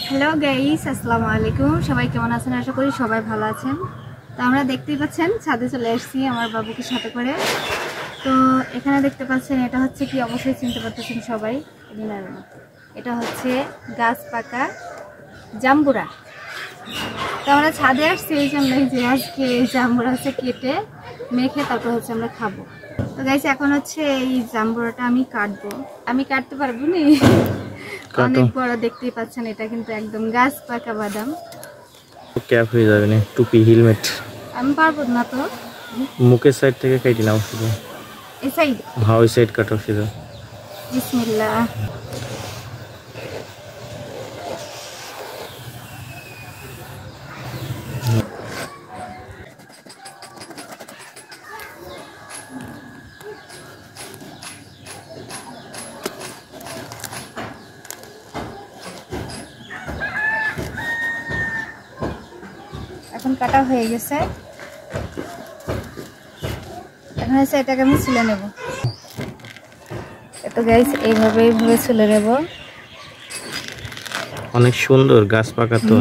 Hello guys, আসসালামু আলাইকুম। সবাই কেমন আছেন? আশা করি সবাই ভালো আছেন। তো আমরা দেখতেই পাচ্ছেন ছাদে চলে এসেছি আমার বাবুকে সাথে করে। তো এখানে দেখতে পাচ্ছেন এটা হচ্ছে কি, অবশ্যই চিনতে পারতেছেন সবাই, এটা হচ্ছে গাছ পাকা জাম্বুরা। তো আমরা ছাদে আসছি এই জন্যই যে আজকে এই জাম্বুরা হচ্ছে কেটে মেখে তারপর হচ্ছে আমরা খাবো। তো গাইস এখন হচ্ছে এই জাম্বুরাটা আমি কাটবো। আমি কাটতে পারবো না, অনেক বড় দেখতেই পাচ্ছেন। এটা কিন্তু একদম গাছ পাকা বাদাম। ক্যাপ হয়ে যাবে না, টুপি, হেলমেট। আমি পারবো না তো। মুখের সাইড থেকে কেটে নাও শুধু। এই সাইড? হ্যাঁ, ওই সাইড কাটো শুধু। বিসমিল্লাহ। এখন কাটা হয়ে গেছে, এখন হচ্ছে এটাকে আমি ছুলে নেব। তো গাইস এইভাবে ছুলে নেব। অনেক সুন্দর গাছ পাকা তো,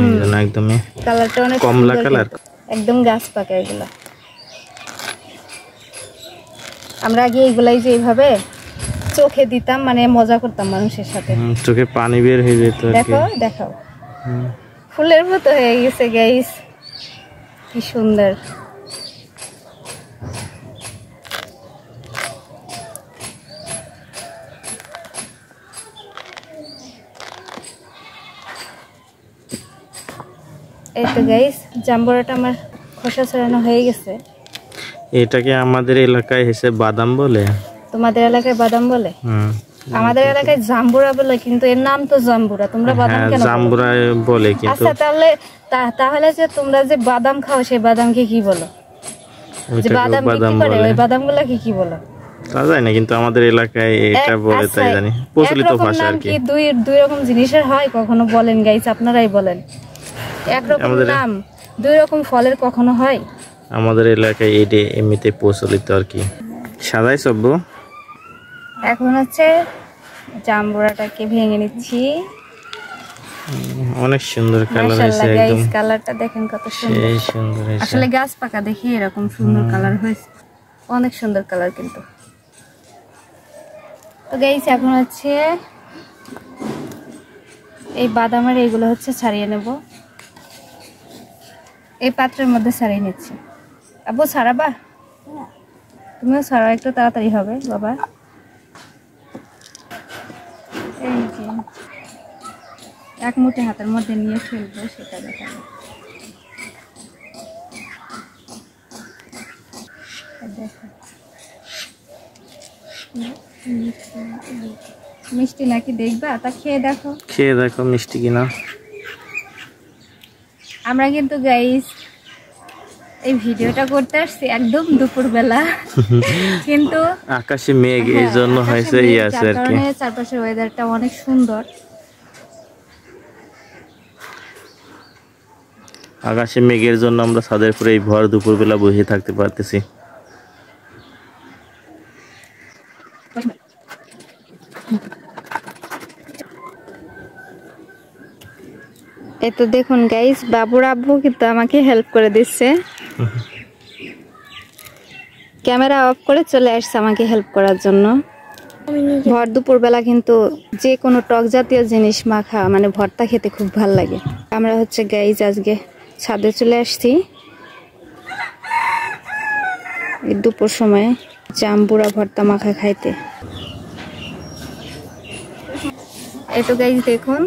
একদম কালারটা অনেক কমলা কালার, একদম গাছ পাকা এগুলা। আমরা আগে এগুলাই যে এইভাবে চোখে দিতাম, মানে মজা করতাম মানুষের সাথে। চোখে পানি বের হয়ে যেত। দেখো দেখাও, ফুলের মতো হয়ে গেছে গাইস, কি সুন্দর। এই তো গাইস জাম্বুরাটা আমার খোসা ছাড়ানো হয়ে গেছে। এটাকে আমাদের এলাকায় এসে বাদাম বলে। তোমাদের এলাকায় বাদাম বলে? আমাদের এলাকায় জাম্বুরা বলে, কিন্তু এর নাম তো জাম্বুরা। তোমরা বাদাম কেন জাম্বুরা বলে? কিন্তু আচ্ছা তাহলে যে তোমরা যে বাদাম খাও সেই বাদামকে কি বলো? যে বাদাম বিক্রি করে ওই বাদামগুলো কি বলো? তা জানি না, কিন্তু আমাদের এলাকায় এটা বলে তাই জানি, প্রচলিত ভাষা আর কি। দুই রকম জিনিসের হয়, কখনো বলেন গাইস, আপনারাই বলেন। একরকম নাম দুই রকম ফলের কখনো হয়? আমাদের এলাকায় এটা এমনিতে প্রচলিত আর কি। সাদাই সব। এখন হচ্ছে জাম্বুরাটাকে ভেঙে নিচ্ছি। অনেক সুন্দর কালার হয়েছে, একদম কালারটা দেখেন কত সুন্দর। আসলে গাছ পাকা দেখি এরকম সুন্দর কালার হয়েছে, অনেক সুন্দর কালার কিন্তু। তো গাইস এখন হচ্ছে এই বাদামের এইগুলো হচ্ছে ছাড়িয়ে নেব। এই পাত্রের মধ্যে ছাড়িয়ে নিচ্ছি। আব্বু ছাড়াবা? তুমিও ছাড়াও, একটু তাড়াতাড়ি হবে বাবা। এই যে এক মুঠে হাতের মধ্যে নিয়ে ফেলবো, সেটা দেখাবো। মিষ্টি নাকি দেখবা? তা খেয়ে দেখো মিষ্টি কিনা। আমরা কিন্তু গাইস এই ভিডিওটা করতে আসছি একদম দুপুরবেলা, কিন্তু আকাশে মেঘ, এই জন্য হয়েছে আর কি। চারপাশের ওয়েদারটা অনেক সুন্দর। আকাশে মেঘের জন্য আমরা ছাদের উপরে এই ভর দুপুরবেলা বসে থাকতে পারতেছি। এই তো দেখুন গাইস, বাবুর আব্বু কিন্তু আমাকে হেল্প করে দিচ্ছে। ক্যামেরা অফ করে চলে আসছে আমাকে হেল্প করার জন্য। ভর দুপুরবেলা কিন্তু যে কোনো টক জাতীয় জিনিস মাখা, মানে ভর্তা খেতে খুব ভাল লাগে। আমরা হচ্ছে গাইস আজকে ছাদে চলে আসছি এই দুপুর সময়ে জাম্বুরা ভর্তা মাখা খাইতে। এই তো গাইস দেখুন,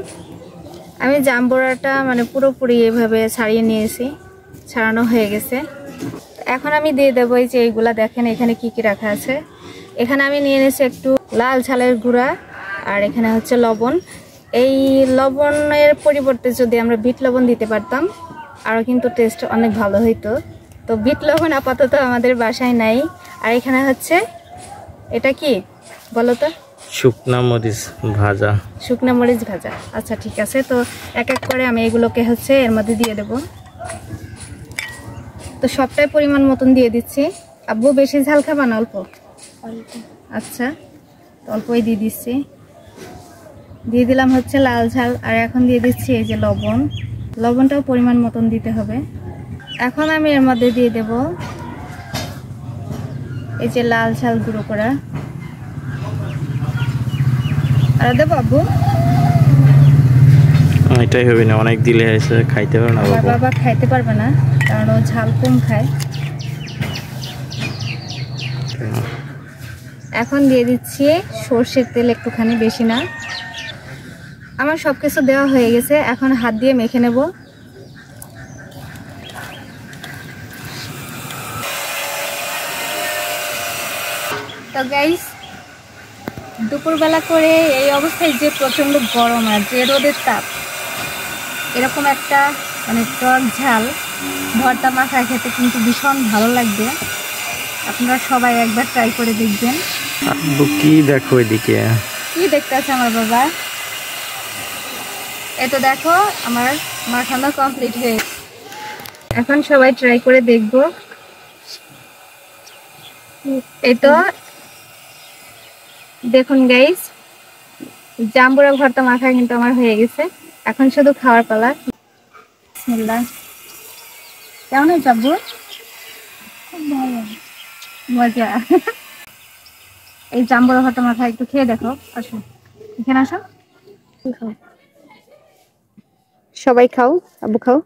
আমি জাম্বুরাটা মানে পুরোপুরি এভাবে ছাড়িয়ে নিয়েছি, ছাড়ানো হয়ে গেছে। এখন আমি দিয়ে দেবো এই যে এইগুলা, দেখেন এখানে কি কি রাখা আছে। এখানে আমি নিয়ে নিয়েছি একটু লাল ঝালের গুঁড়া, আর এখানে হচ্ছে লবণ। এই লবণের পরিবর্তে যদি আমরা বিট লবণ দিতে পারতাম আরও কিন্তু টেস্ট অনেক ভালো হইতো। তো বিট লবণ আপাতত আমাদের বাসায় নাই। আর এখানে হচ্ছে এটা কি বলো তো? শুকনা মরিচ ভাজা। শুকনা মরিচ ভাজা, আচ্ছা ঠিক আছে। তো এক এক করে আমি এগুলোকে হচ্ছে এর মধ্যে দিয়ে দেব। তো সবটাই পরিমাণ মতন দিয়ে দিচ্ছি। আব্বু বেশি ঝাল খাবা না অল্প? আচ্ছা অল্পই দিয়ে দিচ্ছি। দিয়ে দিলাম হচ্ছে লাল ঝাল, আর এখন দিয়ে দিচ্ছি এই যে লবণ। লবণটাও পরিমাণ মতন দিতে হবে। এখন আমি এর মধ্যে দিয়ে দেব এই যে লাল ঝাল গুঁড়ো করা। আর দেবো আব্বু? এটাই হবে না, অনেক দিলে এসে খাইতে পারবে না আমার বাবা খাইতে পারবে না, কারণ ও ঝাল কম খায়। এখন দিয়ে দিচ্ছি সর্ষের তেল একটুখানি, বেশি না। আমার সবকিছু দেওয়া হয়ে গেছে, এখন হাত দিয়ে মেখে নেব। তো গাইস, দুপুরবেলা করে এই অবস্থায় যে প্রচন্ড গরম আর যে রোদের তাপ, এরকম একটা মানে টক ঝাল ভর্তা মাখা খেতে কিন্তু ভীষণ ভালো লাগবে। আপনারা সবাই একবার ট্রাই করে দেখবেন। কি দেখো এদিকে, কি দেখতে আছে আমার বাবা? এই তো দেখো আমার মাখানো কমপ্লিট হয়ে, এখন সবাই ট্রাই করে দেখব। এই তো দেখুন গাইস, জাম্বুরা ভর্তা মাখা কিন্তু আমার হয়ে গেছে। এখন শুধু খাওয়ার পালা। বিসমিল্লাহ। কেমন হয়েছে আব্বু? মজা। এই জাম্বুরা ভর্তা মাখা একটু খেয়ে দেখো। আসো এখানে, আসো সবাই খাও। আব্বু খাও।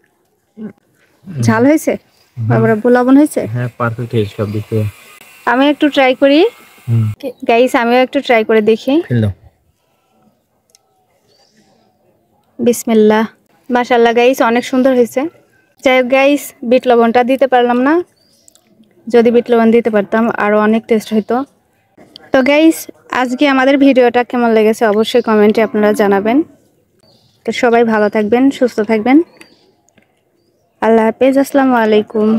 ঝাল হয়েছে? বাবার আব্বু লবণ হয়েছে? হ্যাঁ পারফেক্ট হয়েছে সব দিকে। আমি একটু ট্রাই করি গাইস, আমিও একটু ট্রাই করে দেখি। বিসমিল্লাহ। মাশাআল্লাহ গাইস, অনেক সুন্দর হয়েছে। যাই হোক গাইস, বিট লবণটা দিতে পারলাম না, যদি বিট লবণ দিতে পারতাম আরও অনেক টেস্ট হতো। তো গাইস, আজকে আমাদের ভিডিওটা কেমন লেগেছে অবশ্যই কমেন্টে আপনারা জানাবেন। তো সবাই ভালো থাকবেন, সুস্থ থাকবেন। আল্লাহ হাফেজ, আসসালামু আলাইকুম।